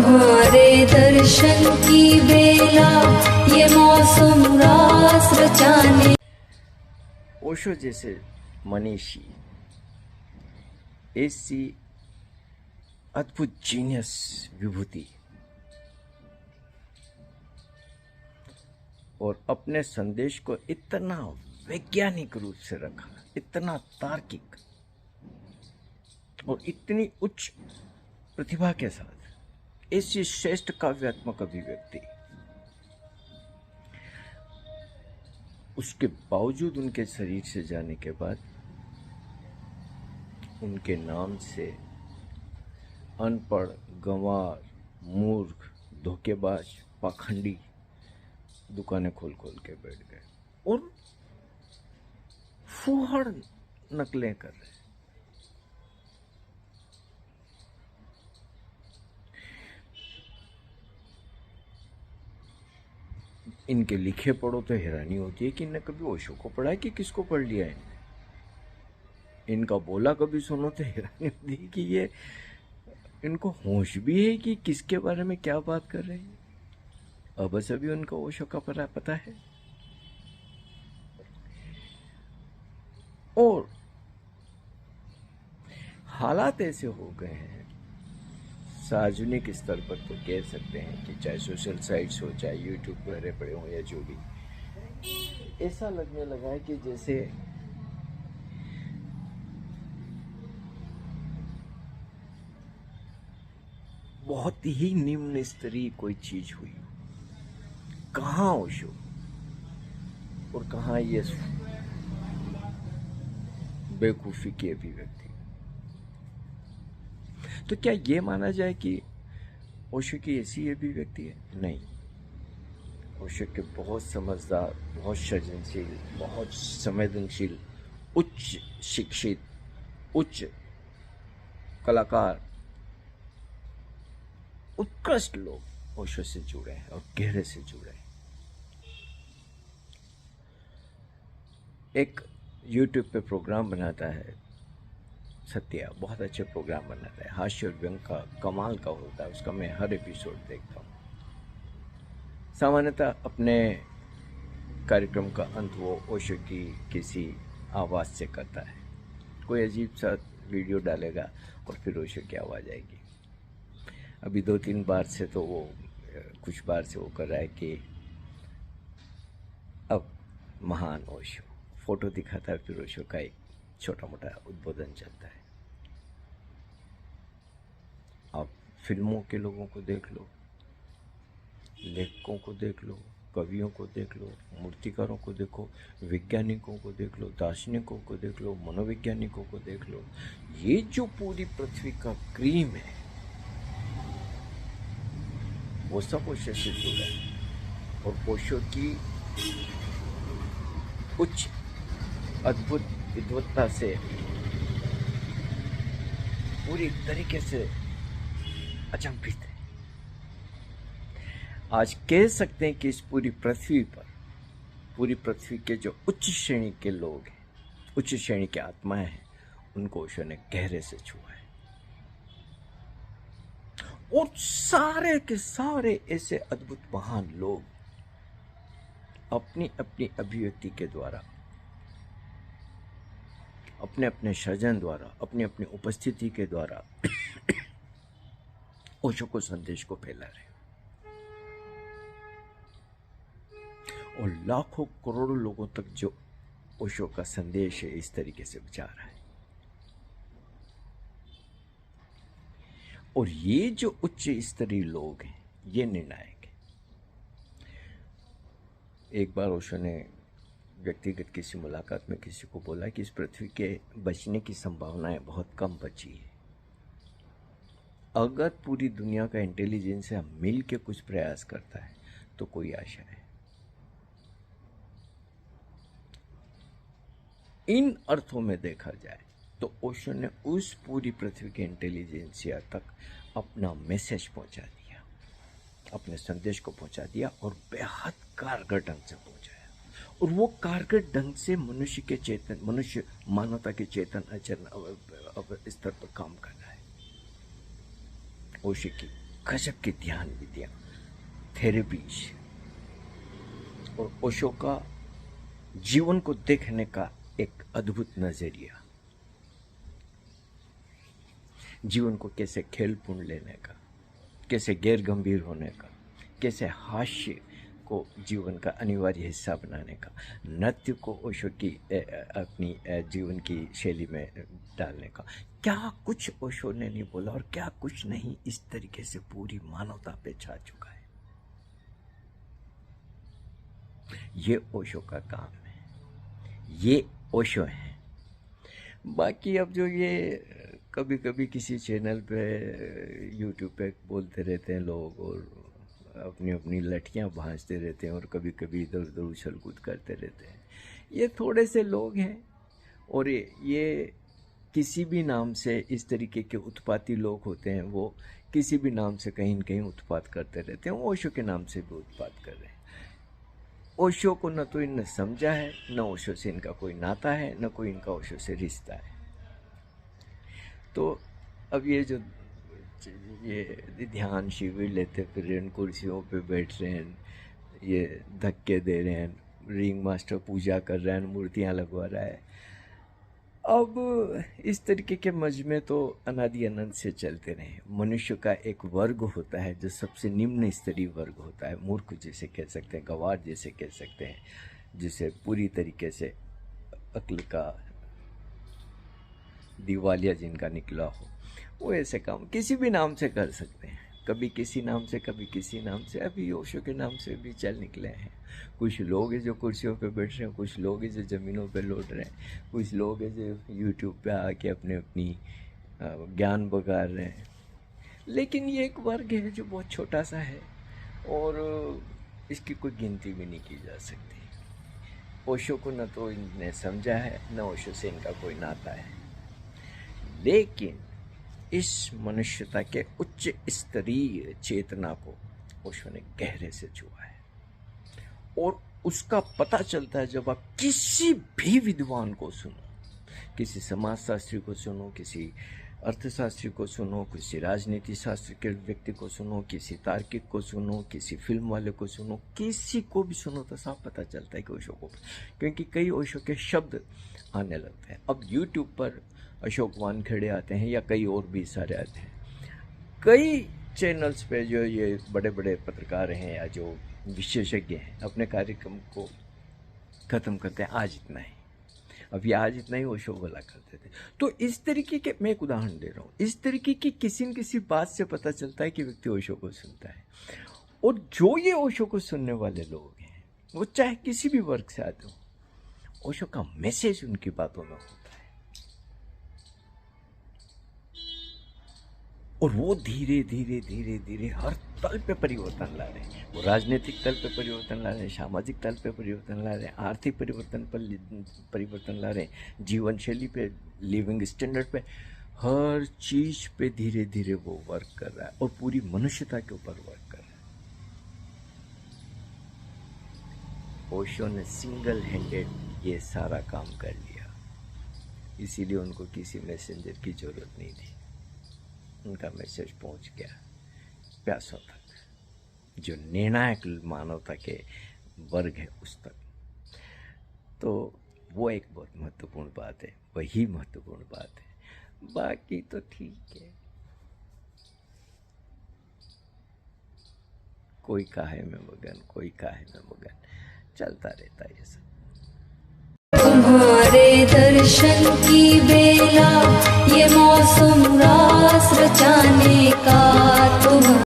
तुम्हारे दर्शन की बेला ये मौसम रास रचाने। ओशो जैसे मनीषी ऐसी अद्भुत जीनियस विभूति और अपने संदेश को इतना वैज्ञानिक रूप से रखा, इतना तार्किक और इतनी उच्च प्रतिभा के साथ ऐसी श्रेष्ठ काव्यात्मक अभिव्यक्ति, उसके बावजूद उनके शरीर से जाने के बाद उनके नाम से अनपढ़, गंवार, मूर्ख, धोखेबाज, पाखंडी दुकानें खोल खोल के बैठ गए और फूहड़ नकलें कर रहे। इनके लिखे पढ़ो तो हैरानी होती है कि इनने कभी ओशो को पढ़ा है कि किसको पढ़ लिया है इनने। इनका बोला कभी सुनो तो हैरानी होती है कि ये इनको होश भी है कि किसके बारे में क्या बात कर रहे हैं। अब सभी उनको ओशो का पता है। और हालात ऐसे हो गए हैं सार्वजनिक स्तर पर, तो कह सकते हैं कि चाहे सोशल साइट्स हो, चाहे यूट्यूब पर पड़े हो या जो भी, ऐसा लगने लगा है कि जैसे बहुत ही निम्न स्तरीय कोई चीज हुई हो। कहाँ ओशो और कहाँ ये बेवकूफी की अभिव्यक्ति। तो क्या ये माना जाए कि ओशो की ऐसी अभिव्यक्ति है? नहीं। ओशो के बहुत समझदार, बहुत सृजनशील, बहुत संवेदनशील, उच्च शिक्षित, उच्च कलाकार, उत्कृष्ट लोग ओशो से जुड़े हैं और गहरे से जुड़े हैं। एक यूट्यूब पे प्रोग्राम बनाता है सत्या, बहुत अच्छे प्रोग्राम बनाता है, हास्य और व्यंग का कमाल का होता है उसका। मैं हर एपिसोड देखता हूँ। सामान्यतः अपने कार्यक्रम का अंत वो ओशो की किसी आवाज़ से करता है। कोई अजीब सा वीडियो डालेगा और फिर ओशो की आवाज़ आएगी। अभी 2-3 बार से तो वो कुछ बार से वो कर रहा है कि अब महान ओशो फोटो दिखाता है, फिर ओशो का एक छोटा मोटा उद्बोधन चलता है। आप फिल्मों के लोगों को देख लो, लेखकों को देख लो, कवियों को देख लो, मूर्तिकारों को देखो, वैज्ञानिकों को देख लो, दार्शनिकों को देख लो, मनोवैज्ञानिकों को देख लो। ये जो पूरी पृथ्वी का क्रीम है वो सब ओशो से जुड़ा है। और ओशो की उच्च अद्भुत विद्वत्ता से पूरी तरीके से अचंभित है। आज कह सकते हैं कि इस पूरी पृथ्वी पर, पूरी पृथ्वी के जो उच्च श्रेणी के लोग हैं, उच्च श्रेणी के आत्माएं हैं, उनको ओशो ने गहरे से छुआ है। और सारे के सारे ऐसे अद्भुत महान लोग अपनी अपनी अभिव्यक्ति के द्वारा, अपने अपने सृजन द्वारा, अपनी अपनी उपस्थिति के द्वारा ओशो को संदेश को फैला रहे और लाखों करोड़ों लोगों तक जो ओशो का संदेश है इस तरीके से जा रहा है। और ये जो उच्च स्तरीय लोग हैं ये निर्णायक है। एक बार ओशो ने व्यक्तिगत किसी मुलाकात में किसी को बोला कि इस पृथ्वी के बचने की संभावनाएं बहुत कम बची है। अगर पूरी दुनिया का इंटेलिजेंस मिल के कुछ प्रयास करता है तो कोई आशा है। इन अर्थों में देखा जाए तो ओशो ने उस पूरी पृथ्वी के इंटेलिजेंसिया तक अपना मैसेज पहुंचा दिया, अपने संदेश को पहुंचा दिया और बेहद कारगर ढंग से पहुंचाया। और वो कारगर ढंग से मनुष्य के चेतन, मनुष्य मानवता के चेतन आचरण स्तर पर काम कर रहा है। ओशो की गजब की ध्यान विधियां, थेरेपीज, और ओशो का जीवन को देखने का एक अद्भुत नजरिया, जीवन को कैसे खेलपूर्ण लेने का, कैसे गैर गंभीर होने का, कैसे हास्य को जीवन का अनिवार्य हिस्सा बनाने का, नृत्य को ओशो की अपनी जीवन की शैली में डालने का, क्या कुछ ओशो ने नहीं बोला और क्या कुछ नहीं, इस तरीके से पूरी मानवता पे छा चुका है। ये ओशो का काम है, ये ओशो है। बाकी अब जो ये कभी कभी किसी चैनल पे यूट्यूब पे बोलते रहते हैं लोग और अपनी अपनी लठियां भांजते रहते हैं और कभी कभी इधर उधर उछल कूद करते रहते हैं, ये थोड़े से लोग हैं और ये किसी भी नाम से इस तरीके के उत्पाती लोग होते हैं, वो किसी भी नाम से कहीं न कहीं उत्पात करते रहते हैं। ओशो के नाम से भी उत्पात कर रहे हैं। ओशो को न तो इनने समझा है, न ओशो से इनका कोई नाता है, न कोई इनका ओशो से रिश्ता है। तो अब ये जो ये ध्यान शिविर लेते फिर रहे हैं, कुर्सियों पे बैठ रहे हैं, ये धक्के दे रहे हैं, रिंग मास्टर पूजा कर रहे हैं, मूर्तियाँ लगवा रहा है। अब इस तरीके के मजमे तो अनादि अनंत से चलते रहे। मनुष्य का एक वर्ग होता है जो सबसे निम्न स्तरीय वर्ग होता है, मूर्ख जिसे कह सकते हैं, गंवार जिसे कह सकते हैं, जिसे पूरी तरीके से अक्ल का दिवालिया जिनका निकला हो, वो ऐसे काम किसी भी नाम से कर सकते हैं, कभी किसी नाम से कभी किसी नाम से। अभी ओशो के नाम से भी चल निकले हैं। कुछ लोग हैं जो कुर्सियों पे बैठ रहे हैं, कुछ लोग हैं जो ज़मीनों पे लौट रहे हैं, कुछ लोग हैं जो यूट्यूब पे आके अपनी ज्ञान बगा रहे हैं। लेकिन ये एक वर्ग है जो बहुत छोटा सा है और इसकी कोई गिनती भी नहीं की जा सकती। ओशो को न तो इनने समझा है, न ओशो से इनका कोई नाता है, लेकिन इस मनुष्यता के उच्च स्तरीय चेतना को ओशो ने गहरे से छुआ है। और उसका पता चलता है जब आप किसी भी विद्वान को सुनो, किसी समाजशास्त्री को सुनो, किसी अर्थशास्त्री को सुनो, किसी राजनीति शास्त्र के व्यक्ति को सुनो, किसी तार्किक को सुनो, किसी फिल्म वाले को सुनो, किसी को भी सुनो तो साफ पता चलता है कि ओशो को, क्योंकि कई ओशो के शब्द आने लगते हैं। अब यूट्यूब पर अशोक वानखेड़े आते हैं या कई और भी सारे आते हैं। कई चैनल्स पे जो ये बड़े बड़े पत्रकार हैं या जो विशेषज्ञ हैं अपने कार्यक्रम को ख़त्म करते हैं, आज इतना ही। अभी आज इतना ही ओशो बोला करते थे। तो इस तरीके के, मैं एक उदाहरण दे रहा हूँ, इस तरीके की किसी न किसी बात से पता चलता है कि व्यक्ति ओशो को सुनता है। और जो ये ओशो को सुनने वाले लोग हैं, वो चाहे किसी भी वर्ग से आते हो, ओशो का मैसेज उनकी बातों में होता है। और वो धीरे धीरे धीरे धीरे हर तल पे परिवर्तन ला रहे हैं। वो राजनीतिक तल पे परिवर्तन ला रहे हैं, सामाजिक तल पे परिवर्तन ला रहे हैं, आर्थिक परिवर्तन पर परिवर्तन ला रहे हैं, जीवन शैली पे, लिविंग स्टैंडर्ड पे, हर चीज पे धीरे धीरे वो वर्क कर रहा है और पूरी मनुष्यता के ऊपर वर्क कर रहा है। ओशो ने सिंगल हैंडेड ये सारा काम कर लिया, इसीलिए उनको किसी मैसेंजर की जरूरत नहीं थी। उनका मैसेज पहुंच गया प्यासों तक, जो निर्णायक मानवता के वर्ग है उस तक। तो वो एक बहुत महत्वपूर्ण बात है, वही महत्वपूर्ण बात है। बाकी तो ठीक है, कोई काहे में मगन, कोई काहे में मगन, चलता रहता है ये सब। तुम्हारे दर्शन की